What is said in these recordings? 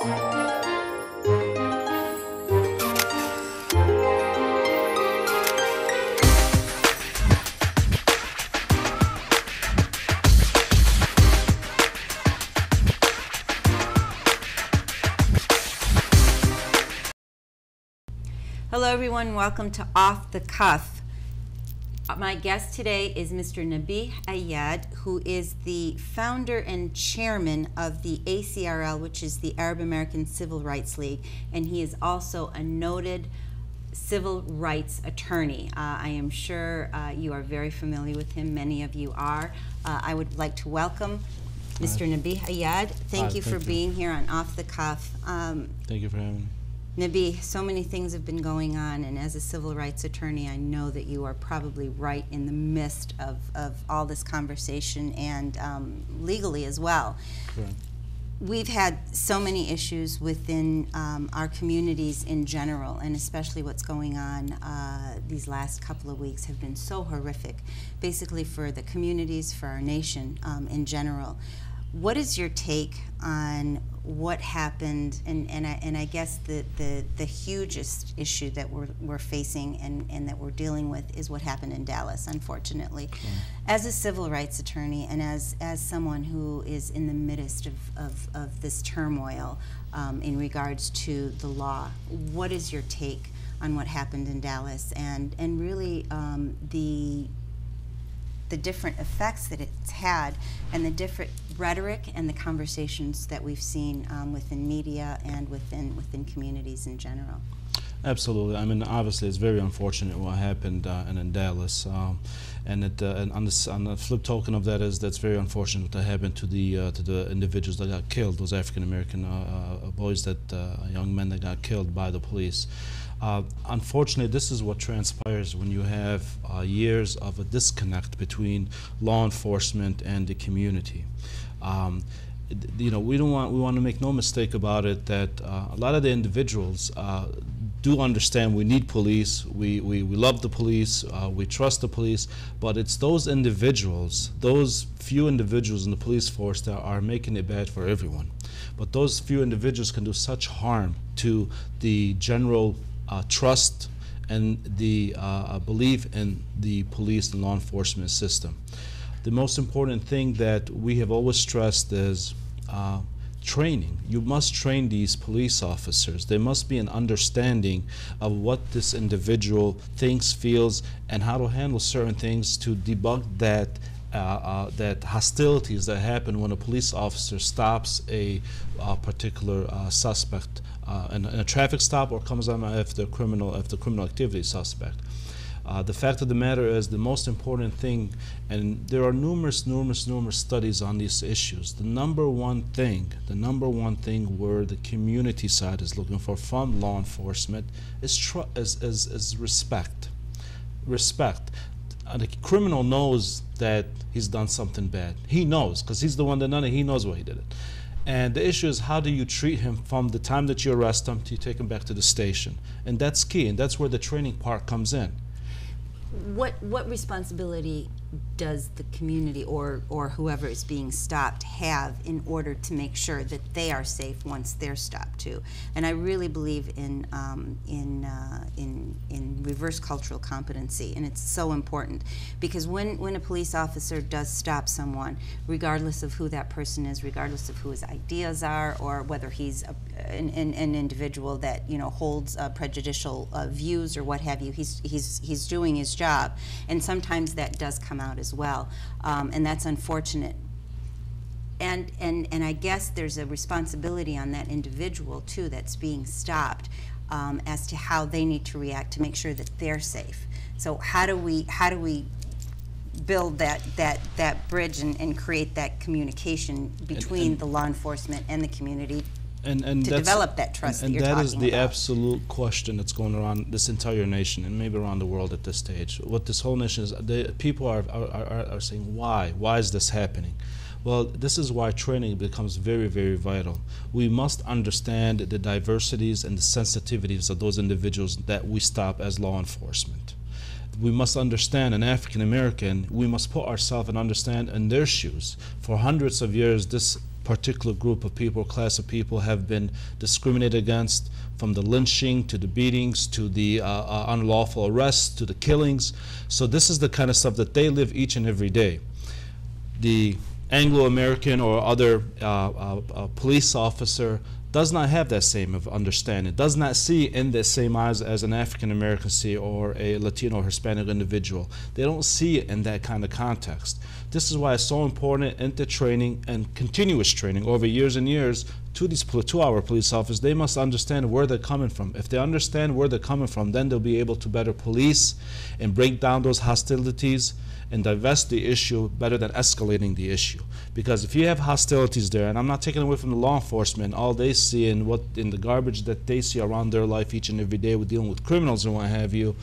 Hello everyone, welcome to Off the Cuff. My guest today is Mr. Nabih Ayad, who is the founder and chairman of the ACRL, which is the Arab American Civil Rights League, and he is also a noted civil rights attorney. I am sure you are very familiar with him, many of you are. I would like to welcome Mr. Nabih Ayad. Thank you for being here on Off the Cuff. Thank you for having me. Nabih, so many things have been going on, and as a civil rights attorney, I know that you are probably right in the midst of all this conversation and legally as well. Correct. We've had so many issues within our communities in general, and especially what's going on these last couple of weeks have been so horrific, basically for the communities, for our nation in general. What is your take on what happened, and I guess the hugest issue that we're facing and that we're dealing with is what happened in Dallas, unfortunately. As a civil rights attorney and as someone who is in the midst of this turmoil in regards to the law, what is your take on what happened in Dallas and really the different effects that it's had and the different rhetoric and the conversations that we've seen within media and within communities in general? Absolutely. I mean, obviously, it's very unfortunate what happened in Dallas, and on the flip token of that is that's very unfortunate what happened to the individuals that got killed, those African American boys, young men that got killed by the police. Unfortunately, this is what transpires when you have years of a disconnect between law enforcement and the community. We want to make no mistake about it that a lot of the individuals do understand we need police, we love the police, we trust the police, but it's those individuals, those few individuals in the police force that are making it bad for everyone. But those few individuals can do such harm to the general trust and the belief in the police and law enforcement system. The most important thing that we have always stressed is training. You must train these police officers. There must be an understanding of what this individual thinks, feels, and how to handle certain things to debug that hostilities that happen when a police officer stops a particular suspect in a traffic stop or comes on after criminal activity suspect. The fact of the matter is the most important thing, and there are numerous studies on these issues. The number one thing where the community side is looking for from law enforcement is respect. Respect. The criminal knows that he's done something bad. He knows, because he's the one that done it. He knows why he did it. And the issue is, how do you treat him from the time that you arrest him to you take him back to the station? And that's key, and that's where the training part comes in. What responsibility does the community or whoever is being stopped have in order to make sure that they are safe once they're stopped too? And I really believe in reverse cultural competency, and it's so important because when a police officer does stop someone, regardless of who that person is, regardless of who his ideas are, or whether he's an individual that holds prejudicial views or what have you, he's doing his job, and sometimes that does come out as well, and that's unfortunate. And I guess there's a responsibility on that individual too that's being stopped as to how they need to react to make sure that they're safe. So how do we build that bridge and create that communication between the law enforcement and the community to develop that trust that you're talking about? And that is the absolute question that's going around this entire nation and maybe around the world at this stage. What this whole nation is, people are saying, why? Why is this happening? Well, this is why training becomes very, very vital. We must understand the diversities and the sensitivities of those individuals that we stop as law enforcement. We must understand an African American, we must put ourselves and understand in their shoes. For hundreds of years, this particular group of people, class of people, have been discriminated against, from the lynching to the beatings to the unlawful arrests to the killings. So this is the kind of stuff that they live each and every day. The Anglo-American or other police officer does not have that same of understanding, does not see in the same eyes as an African-American see or a Latino or Hispanic individual. They don't see it in that kind of context. This is why it's so important into training and continuous training over years and years to our police officers. They must understand where they're coming from. If they understand where they're coming from, then they'll be able to better police and break down those hostilities and divest the issue better than escalating the issue. Because if you have hostilities there, and I'm not taking away from the law enforcement, all they see and what in the garbage that they see around their life each and every day with dealing with criminals and what have you,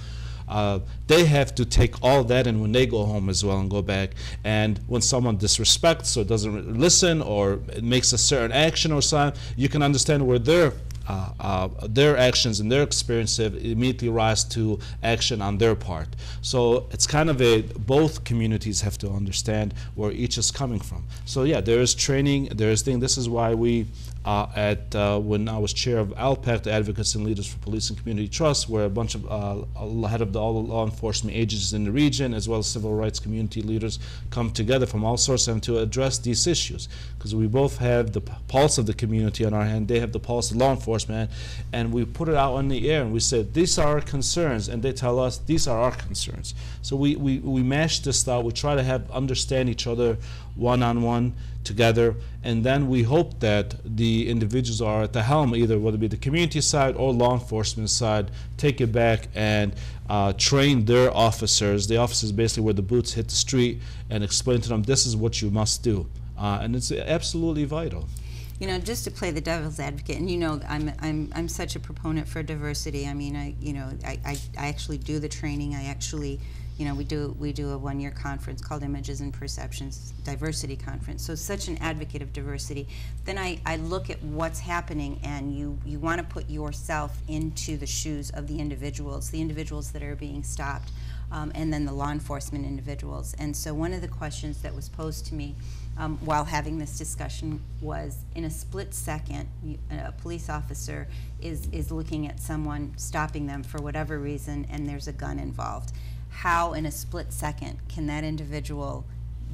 they have to take all that in when they go home as well and go back. And when someone disrespects or doesn't listen or makes a certain action or something, you can understand where their actions and their experience have immediately rise to action on their part. So it's kind of both communities have to understand where each is coming from. So yeah, there is training, there is thing. This is why we when I was chair of ALPAC, the Advocates and Leaders for Police and Community Trust, where a bunch of head of all the law enforcement agencies in the region, as well as civil rights community leaders, come together from all sorts and to address these issues, because we both have the pulse of the community on our hand. They have the pulse of law enforcement, and we put it out on the air and we said these are our concerns, and they tell us these are our concerns. So we mash this out. We try to understand each other one-on-one together, and then we hope that the individuals are at the helm, either whether it be the community side or law enforcement side, take it back and train their officers, the officers basically where the boots hit the street, and explain to them this is what you must do, and it's absolutely vital. You know, just to play the devil's advocate, and you know, I'm such a proponent for diversity. I mean, I actually do the training. I actually, you know, we do a one-year conference called Images and Perceptions Diversity Conference. So such an advocate of diversity. Then I look at what's happening, and you want to put yourself into the shoes of the individuals that are being stopped, and then the law enforcement individuals. And so one of the questions that was posed to me while having this discussion was, in a split second, a police officer is looking at someone, stopping them for whatever reason, and there's a gun involved. How in a split second can that individual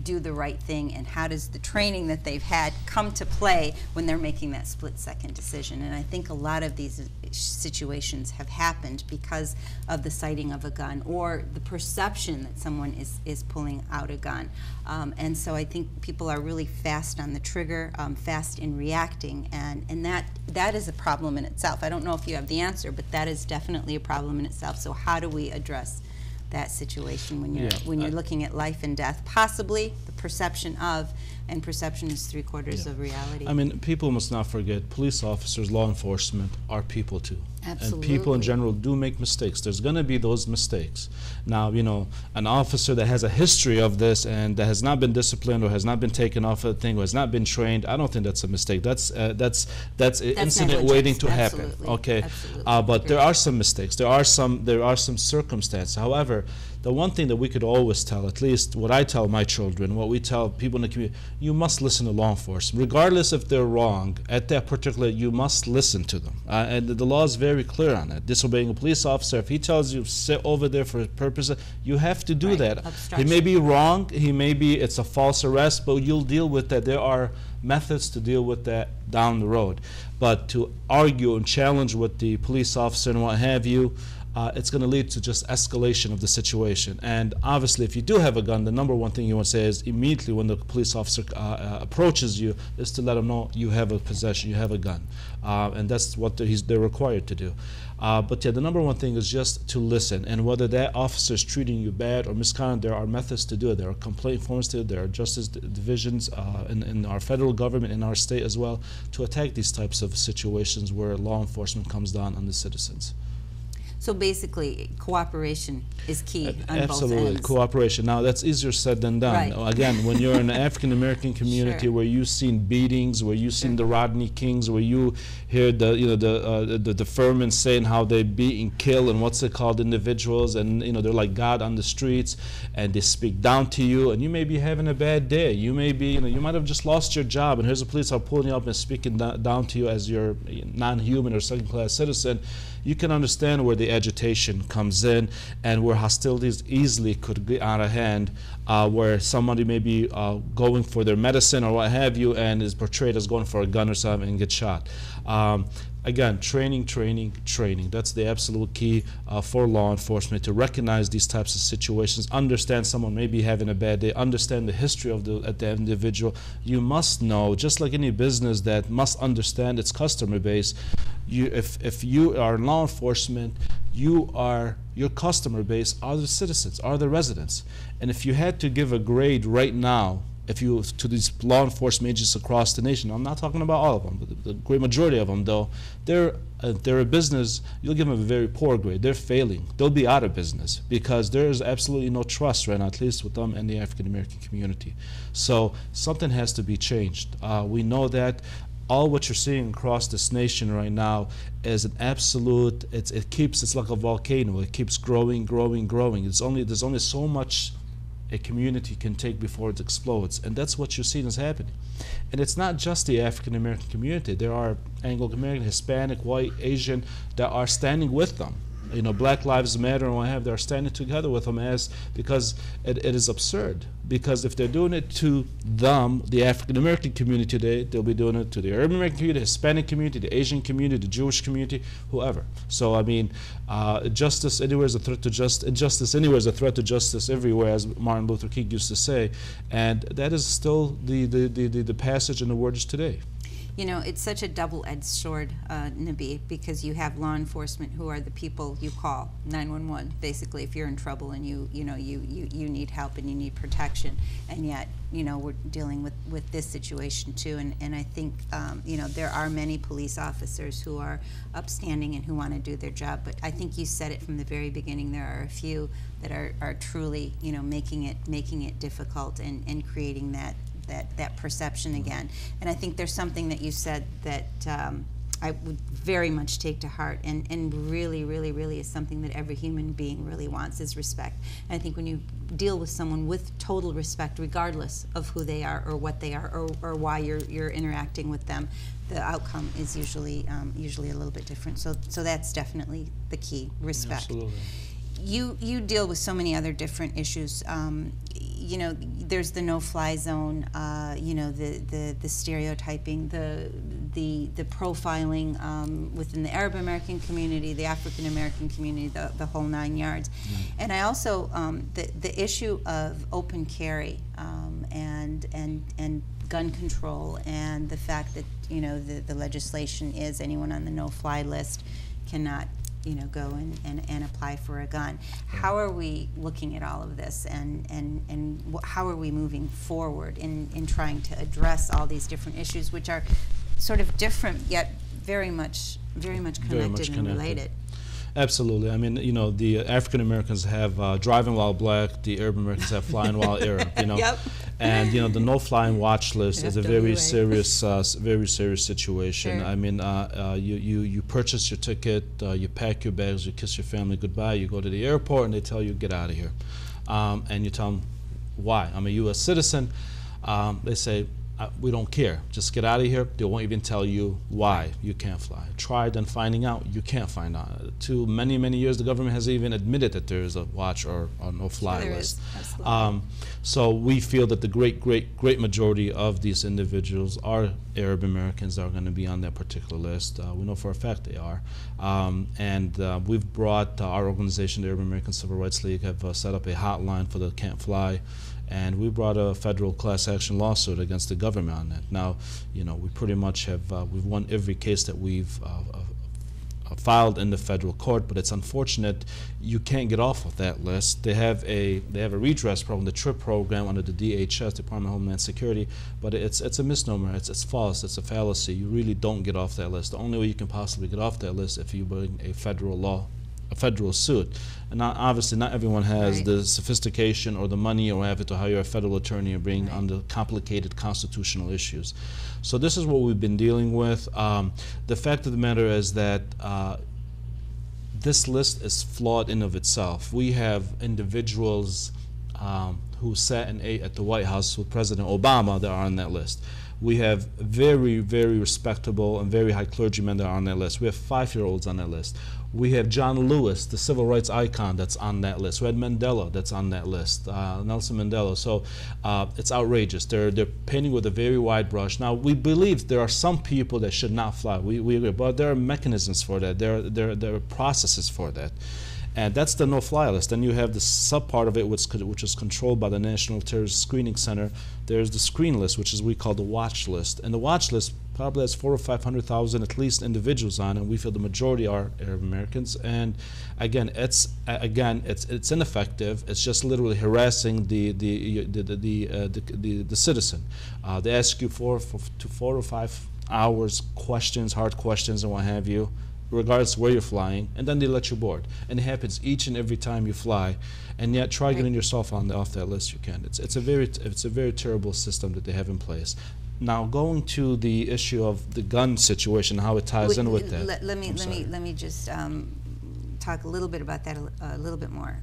do the right thing, and how does the training that they've had come to play when they're making that split-second decision? And I think a lot of these situations have happened because of the sighting of a gun or the perception that someone is pulling out a gun. And so I think people are really fast on the trigger, fast in reacting, and that is a problem in itself. I don't know if you have the answer, but that is definitely a problem in itself. So how do we address that situation when you're looking at life and death, possibly the perception of, and perception is 3/4 of reality. I mean, people must not forget, police officers, law enforcement are people too. Absolutely. And people in general do make mistakes. There's going to be those mistakes. Now, you know, an officer that has a history of this and that has not been disciplined or has not been taken off of the thing or has not been trained, I don't think that's a mistake. That's an incident waiting to happen. Absolutely. Okay, Absolutely. but there are some mistakes. There are some circumstances. However, the one thing that we could always tell, at least what I tell my children, what we tell people in the community, you must listen to law enforcement. Regardless if they're wrong, at that particular, you must listen to them. And the law is very clear on it. Disobeying a police officer, if he tells you sit over there for a purpose, you have to do that. He may be wrong, it's a false arrest, but you'll deal with that. There are methods to deal with that down the road. But to argue and challenge with the police officer and what have you, it's going to lead to just escalation of the situation. And obviously, if you do have a gun, the number one thing you want to say is immediately when the police officer approaches you is to let them know you have a possession, you have a gun. And that's what they're required to do. But yeah, the number one thing is just to listen. And whether that officer is treating you bad or misconduct, there are methods to do it. There are complaint forms to it. There are justice divisions in our federal government, in our state as well, to attack these types of situations where law enforcement comes down on the citizens. So basically, cooperation is key on both ends. Absolutely, cooperation. Now that's easier said than done. Right. Again, when you're in the African American community, Sure. where you've seen beatings, where you've seen the Rodney Kings, where you hear the Furman saying how they beat and kill and what's it called individuals, and they're like God on the streets, and they speak down to you, and you may be having a bad day. You may be, you might have just lost your job, and here's the police are pulling you up and speaking down to you as your non-human or second-class citizen. You can understand where the agitation comes in and where hostilities easily could get out of hand, where somebody may be going for their medicine or what have you and is portrayed as going for a gun or something and get shot. Again, training. That's the absolute key for law enforcement, to recognize these types of situations, understand someone may be having a bad day, understand the history of the individual. You must know, just like any business that must understand its customer base, if you are law enforcement, your customer base are the citizens, are the residents. And if you had to give a grade right now, to these law enforcement agents across the nation, I'm not talking about all of them, but the great majority of them, though, they're a business, you'll give them a very poor grade. They're failing. They'll be out of business because there is absolutely no trust right now, at least with them and the African American community. So something has to be changed. We know that all what you're seeing across this nation right now is an absolute, it's like a volcano. It keeps growing. There's only so much a community can take before it explodes, and that's what you're seeing is happening. And it's not just the African American community. There are Anglo-American, Hispanic, white, Asian that are standing with them. Black Lives Matter and what have, they're standing together with them because it is absurd. Because if they're doing it to them, the African American community today, they'll be doing it to the Urban American community, the Hispanic community, the Asian community, the Jewish community, whoever. So I mean, justice anywhere is a threat to justice. Injustice anywhere is a threat to justice everywhere, as Martin Luther King used to say. And that is still the passage in the words today. It's such a double-edged sword, Nabi, because you have law enforcement who are the people you call 911, basically, if you're in trouble and you need help and you need protection, and yet we're dealing with this situation too. And I think there are many police officers who are upstanding and who want to do their job, but I think you said it from the very beginning. There are a few that are truly making it difficult and creating that perception again. And I think there's something that you said that I would very much take to heart, and really is something that every human being really wants, is respect. And I think when you deal with someone with total respect, regardless of who they are or what they are or why you're interacting with them, the outcome is usually a little bit different. So that's definitely the key, respect. Absolutely. You deal with so many other different issues. There's the no-fly zone. The stereotyping, the profiling within the Arab American community, the African American community, the whole 9 yards. Mm-hmm. And I also the issue of open carry and gun control, and the fact that the legislation is anyone on the no-fly list cannot go and apply for a gun. How are we looking at all of this, and how are we moving forward in trying to address all these different issues, which are sort of different yet very much connected and related? Absolutely. I mean, the African Americans have driving while black. The Arab Americans have flying while Arab. Yep. And the no-flying watch list is a very FWA. serious situation. Sure. I mean, you purchase your ticket, you pack your bags, you kiss your family goodbye, you go to the airport, and they tell you, get out of here. And you tell them, why? I'm a U.S. citizen. They say, we don't care. Just get out of here. They won't even tell you why you can't fly. Try then finding out. You can't find out. To many years, the government has even admitted that there is a watch or no-fly list. So we feel that the great majority of these individuals are Arab Americans that are going to be on that particular list. We know for a fact they are. And we've brought our organization, the Arab American Civil Rights League, have set up a hotline for the can't fly. And we brought a federal class action lawsuit against the government on that. Now, we pretty much have we've won every case that we've filed in the federal court, but it's unfortunate you can't get off of that list. They have a redress program, the TRIP program under the DHS, Department of Homeland Security, but it's a misnomer. It's false. It's a fallacy. You really don't get off that list. The only way you can possibly get off that list if you bring a federal law a federal suit. And obviously not everyone has Right. the sophistication or the money or have to hire a federal attorney and bring on the complicated constitutional issues. So this is what we've been dealing with. The fact of the matter is that this list is flawed in of itself. We have individuals who sat and ate at the White House with President Obama that are on that list. We have very, very respectable and very high clergymen that are on that list. We have 5-year-olds on that list. We have John Lewis, the civil rights icon, that's on that list. We had Mandela that's on that list, Nelson Mandela. So it's outrageous. They're painting with a very wide brush. Now, we believe there are some people that should not fly. We agree, but there are mechanisms for that. There are processes for that. And that's the no-fly list. Then you have the sub-part of it, which is controlled by the National Terrorist Screening Center. There's the screen list, which is we call the watch list. And the watch list probably has 400,000 or 500,000 at least individuals on, and we feel the majority are Arab Americans. And again, it's ineffective. It's just literally harassing the citizen. They ask you for 4 or 5 hours questions, hard questions, and what have you, regardless of where you're flying, and then they let you board. And it happens each and every time you fly, and yet try getting yourself off that list. You can. It's a very terrible system that they have in place. Now, going to the issue of the gun situation, how it ties in with that. Let me just talk a little bit about that a little bit more.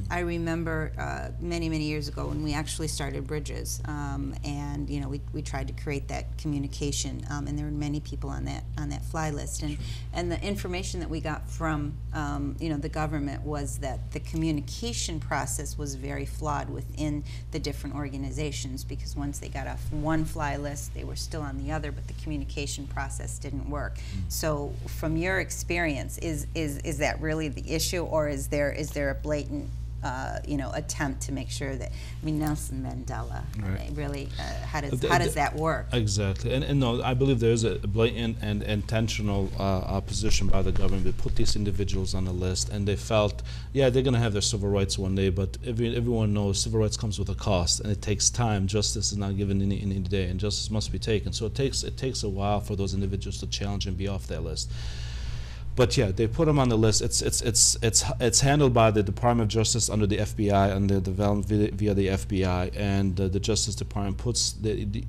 I remember many years ago when we actually started Bridges, and we tried to create that communication, and there were many people on that fly list, and the information that we got from the government was that the communication process was very flawed within the different organizations, because once they got off one fly list, they were still on the other, but the communication process didn't work. So, from your experience, is that really the issue, or is there a blatant attempt to make sure that, Nelson Mandela, right. Really, how does that work? Exactly, and no, I believe there is a blatant and intentional position by the government to put these individuals on the list, and they felt, they're going to have their civil rights one day, but everyone knows civil rights comes with a cost, and it takes time. Justice is not given in a day, and justice must be taken. So it takes a while for those individuals to challenge and be off that list. But they put them on the list. It's handled by the Department of Justice under the FBI, under development via the FBI, and the Justice Department puts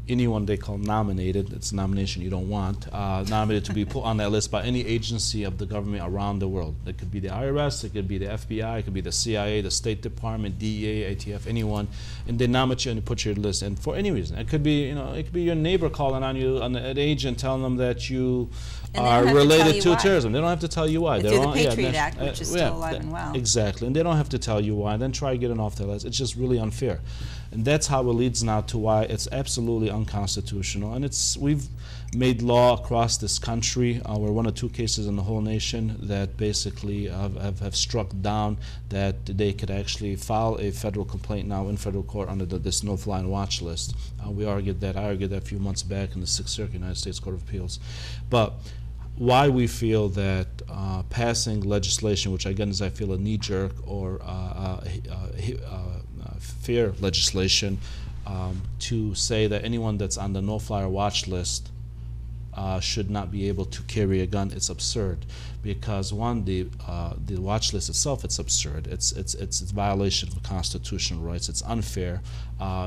anyone they call nominated. It's a nomination you don't want, nominated to be put on that list by any agency of the government around the world. It could be the IRS, it could be the FBI, it could be the CIA, the State Department, DEA, ATF, anyone, and they nominate you and put you on your list. And for any reason, it could be your neighbor calling on you, an agent, telling them that you are related to terrorism. They don't have to tell you why. Through the Patriot Act, which is still alive and well. Exactly, and they don't have to tell you why. Then try getting off that list. It's just really unfair, and that's how it leads now to why it's absolutely unconstitutional. And we've made law across this country. We're one of 2 cases in the whole nation that basically have struck down that they could actually file a federal complaint now in federal court under this no-fly watch list. I argued that a few months back in the 6th Circuit United States Court of Appeals, but why we feel that passing legislation, which again is I feel a knee-jerk or fair legislation, to say that anyone that's on the no-fly watch list should not be able to carry a gun, it's absurd. Because one, the watch list itself, it's absurd. It's a violation of constitutional rights. It's unfair.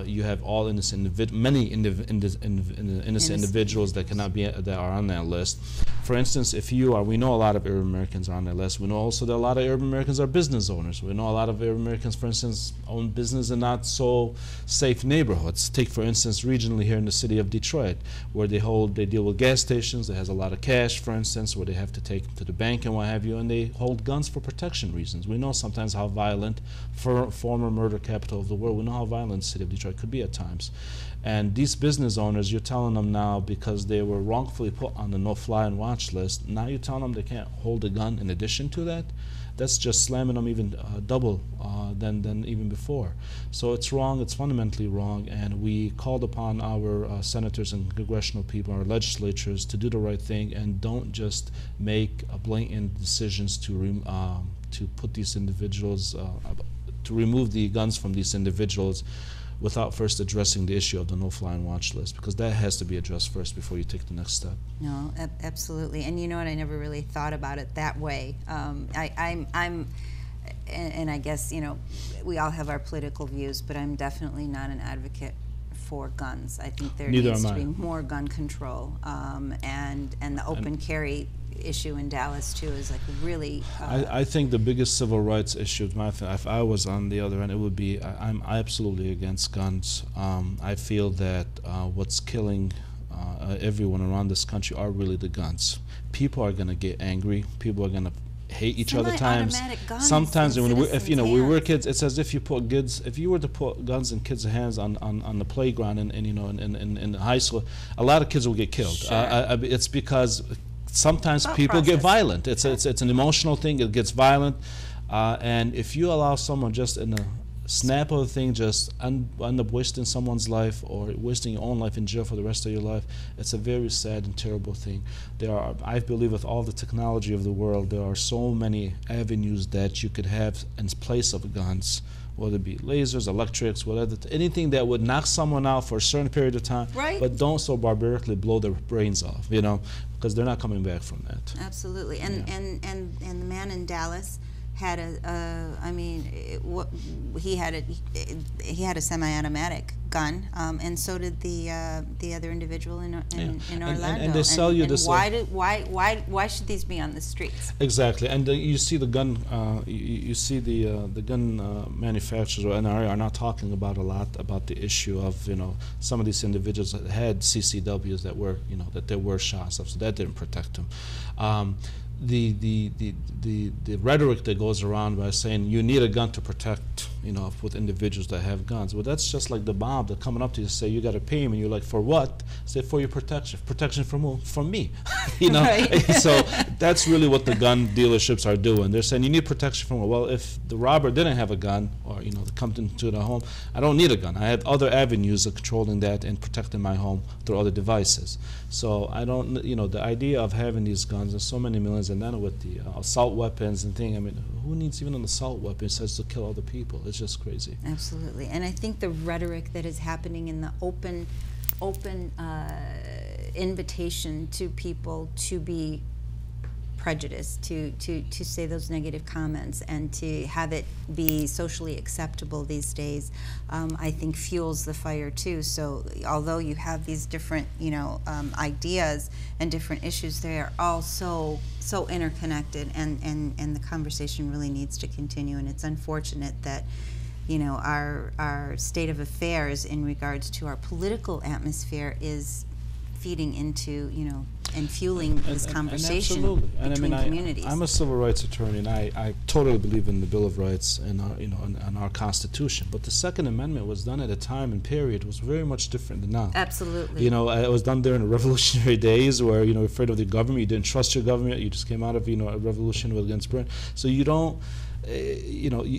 You have all innocent many innocent individuals that are on that list. For instance, we know a lot of Arab Americans are on that list. We know also that a lot of Arab Americans are business owners. We know a lot of Arab Americans, for instance, own business in not so safe neighborhoods. Take, for instance, regionally here in the city of Detroit, where they deal with gas stations that has a lot of cash, for instance, where they have to take them to the bank and what have you, and they hold guns for protection reasons. We know sometimes how violent, for former murder capital of the world, we know how violent the city of Detroit could be at times. And these business owners, you're telling them now, because they were wrongfully put on the no-fly and watch list, now you're telling them they can't hold a gun in addition to that? That's just slamming them even double than even before. So it's wrong, it's fundamentally wrong, and we called upon our senators and congressional people, our legislatures, to do the right thing and don't just make blatant decisions to put these individuals, to remove the guns from these individuals without first addressing the issue of the no-fly watch list, because that has to be addressed first before you take the next step. No, absolutely. And you know what? I never really thought about it that way. And I guess, you know, we all have our political views, but I'm definitely not an advocate for guns. I think there needs to be more gun control, and the open carry issue in Dallas too is like really. I think the biggest civil rights issue, if I was on the other end, it would be I'm absolutely against guns. I feel that what's killing everyone around this country are really the guns. People are going to get angry. People are going to hate each other times. Sometimes when we were kids, it's as if you put kids. If you were to put guns in kids' hands on the playground and you know in high school, a lot of kids will get killed. Sure. It's because sometimes people get violent. It's an emotional thing. It gets violent, and if you allow someone just in a snap of a thing just end up wasting someone's life or wasting your own life in jail for the rest of your life, it's a very sad and terrible thing. I believe with all the technology of the world, there are so many avenues that you could have in place of guns, whether it be lasers, electrics, whatever, anything that would knock someone out for a certain period of time, right, but don't so barbarically blow their brains off, you know, because they're not coming back from that. Absolutely. And the man in Dallas had he had a semi-automatic gun, and so did the other individual in Orlando. And they sell you this. Why should these be on the streets? Exactly, and you see the gun. You see the gun manufacturers or NRA are not talking about a lot about the issue of some of these individuals that had CCWs that were that there were shots of, so that didn't protect them. The rhetoric that goes around by saying you need a gun to protect, with individuals that have guns. Well, that's just like the mob that coming up to you and say you got to pay me, and you're like, for what? Say, for your protection. Protection from who? From me. Right. So that's really what the gun dealerships are doing. They're saying you need protection from who? Well, if the robber didn't have a gun, or come into the home, I don't need a gun. I have other avenues of controlling that and protecting my home through other devices. So I don't, the idea of having these guns, there's so many millions, and then with the assault weapons and things, I mean, who needs even an assault weapon? It says to kill other people. It's just crazy. Absolutely. And I think the rhetoric that is happening in the open invitation to people to be prejudiced, to say those negative comments and to have it be socially acceptable these days, I think fuels the fire too. So although you have these different ideas and different issues, they are all so interconnected, and the conversation really needs to continue. And it's unfortunate that our state of affairs in regards to our political atmosphere is feeding into and fueling this conversation between communities. I'm a civil rights attorney, and I totally believe in the Bill of Rights and and our Constitution. But the Second Amendment was done at a time and period was very much different than now. Absolutely. It was done during the revolutionary days where you're afraid of the government, you didn't trust your government, you just came out of a revolution against Britain. So you don't.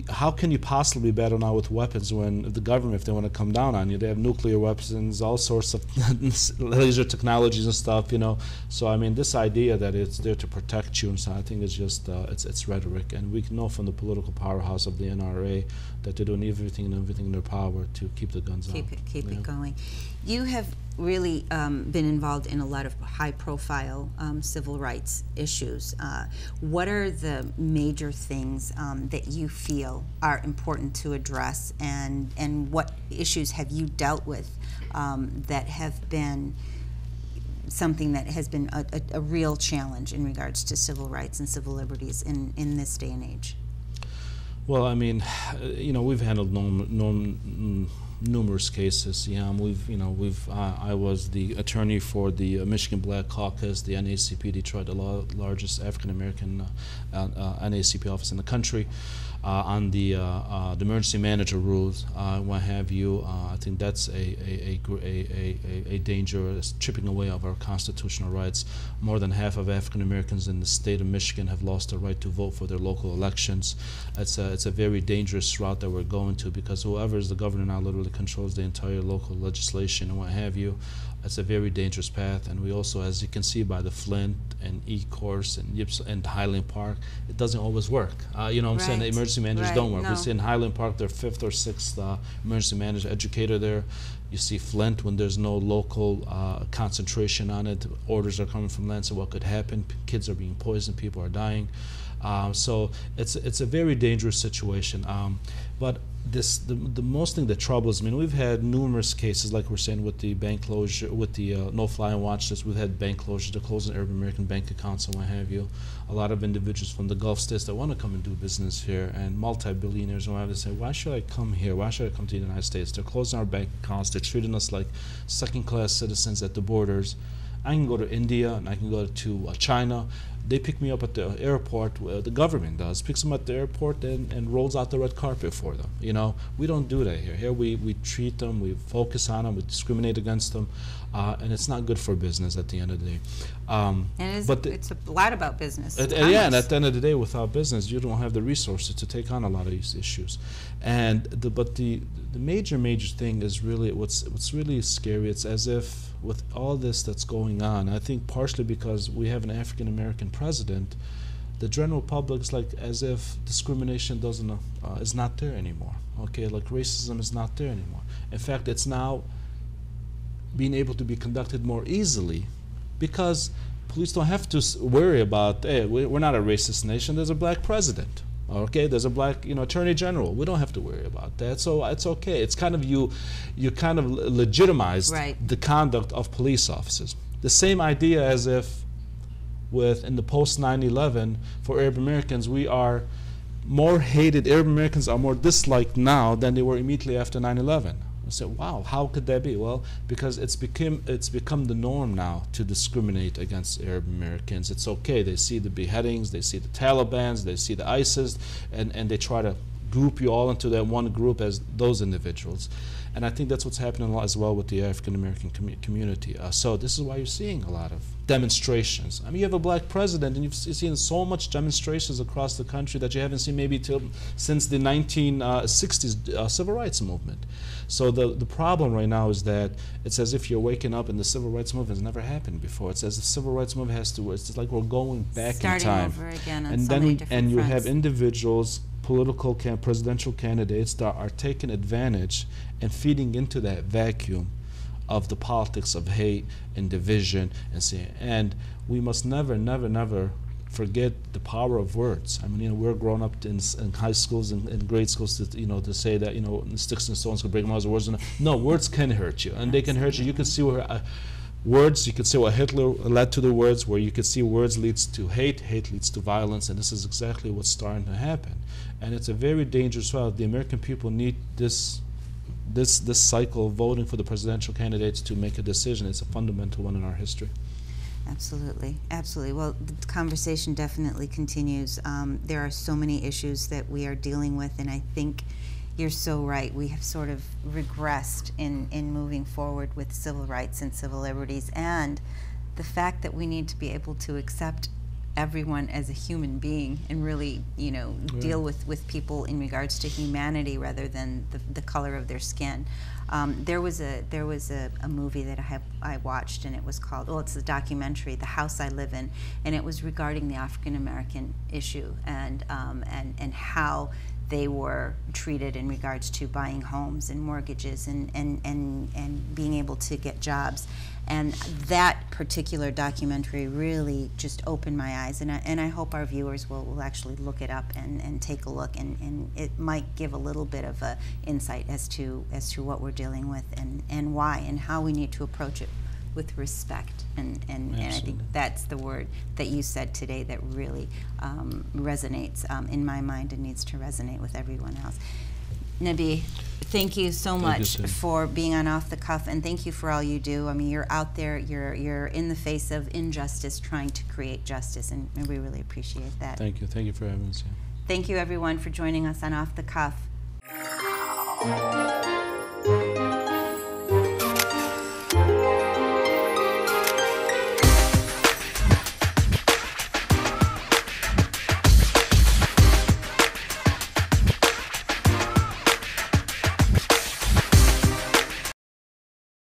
How can you possibly battle now with weapons when the government, if they want to come down on you, they have nuclear weapons, all sorts of laser technologies and stuff, So I mean, this idea that it's there to protect you, and so I think it's just it's rhetoric, and we know from the political powerhouse of the NRA that they're doing everything in their power to keep the guns out. Keep it going. You have really been involved in a lot of high-profile civil rights issues. What are the major things that you feel are important to address, and what issues have you dealt with that have been something that has been a real challenge in regards to civil rights and civil liberties in this day and age? Well, I mean, we've handled numerous cases. Yeah, I was the attorney for the Michigan Black Caucus, the NAACP Detroit, the largest African American NAACP office in the country, on the emergency manager rules, what have you. I think that's a danger, chipping away of our constitutional rights. More than half of African Americans in the state of Michigan have lost the right to vote for their local elections. It's a very dangerous route that we're going to, because whoever is the governor now literally controls the entire local legislation and what have you. It's a very dangerous path, and we also, as you can see by the Flint and E-Course and Yips and Highland Park, it doesn't always work. I'm saying the emergency emergency managers Right, don't work. no. We see in Highland Park, their 5th or 6th emergency manager educator there. You see Flint, when there's no local concentration on it, orders are coming from Lansing, what could happen? Kids are being poisoned, people are dying. So it's a very dangerous situation. But the most thing that troubles me, and we've had numerous cases, like we're saying with the bank closure, with the no-fly and watch list. We've had bank closures, to closing Arab American bank accounts and what have you. A lot of individuals from the Gulf states that want to come and do business here, and multi-billionaires and what have you say, why should I come here? Why should I come to the United States? They're closing our bank accounts. They're treating us like second-class citizens at the borders. I can go to India and I can go to China. They pick me up at the airport. The government does, picks them at the airport and rolls out the red carpet for them. You know, we don't do that here. Here we treat them, we focus on them, we discriminate against them, and it's not good for business at the end of the day. And it's a lot about business. Yeah, and at the end of the day, without business, you don't have the resources to take on a lot of these issues. And the major thing is really what's really scary. It's as if with all this that's going on, I think partially because we have an African American president, the general public is like as if discrimination is not there anymore. Okay, like racism is not there anymore. In fact, it's now being able to be conducted more easily because police don't have to worry about, hey, we're not a racist nation. There's a black president. Okay, there's a black, attorney general. We don't have to worry about that, so it's okay. It's kind of you kind of legitimized the conduct of police officers. The same idea as if in the post 9/11 for Arab Americans, we are more hated. Arab Americans are more disliked now than they were immediately after 9/11. I said, wow, how could that be? Well, because it's become the norm now to discriminate against Arab Americans. It's okay. They see the beheadings, they see the Taliban, they see the ISIS, and they try to group you all into that one group as those individuals. And I think that's what's happening as well with the African American community. So this is why you're seeing a lot of demonstrations. I mean, you have a black president, and you've seen so much demonstrations across the country that you haven't seen maybe since the 1960s civil rights movement. So the problem right now is that it's as if you're waking up and the civil rights movement has never happened before. It's as if the civil rights movement has to. It's like we're going back in time. Starting over again on and so many different you fronts. have individuals, presidential candidates that are taking advantage and feeding into that vacuum of the politics of hate and division and we must never forget the power of words. I mean, we're grown up in high schools and grade schools to say that sticks and stones can break my words. No, words can hurt you, and they can hurt you. You can see where words. You could see what Hitler led to the words, where you could see words leads to hate, hate leads to violence, and this is exactly what's starting to happen. And it's a very dangerous route. The American people need this cycle of voting for the presidential candidates to make a decision. It's a fundamental one in our history. Absolutely, absolutely. Well, the conversation definitely continues. There are so many issues that we are dealing with, and I think you're so right. We have sort of regressed in moving forward with civil rights and civil liberties, and the fact that we need to be able to accept everyone as a human being and really, deal with people in regards to humanity rather than the color of their skin. There was a movie that I watched, and it was called, it's a documentary, The House I Live In, and it was regarding the African American issue and how they were treated in regards to buying homes and mortgages and being able to get jobs. And that particular documentary really just opened my eyes, and I hope our viewers will actually look it up and take a look, and it might give a little bit of a insight as to what we're dealing with and why and how we need to approach it with respect. And I think that's the word that you said today that really resonates in my mind and needs to resonate with everyone else. Nabi, thank you so much for being on Off the Cuff, and thank you for all you do. I mean, you're out there, you're in the face of injustice trying to create justice, and we really appreciate that. Thank you for having us here. Thank you everyone for joining us on Off the Cuff.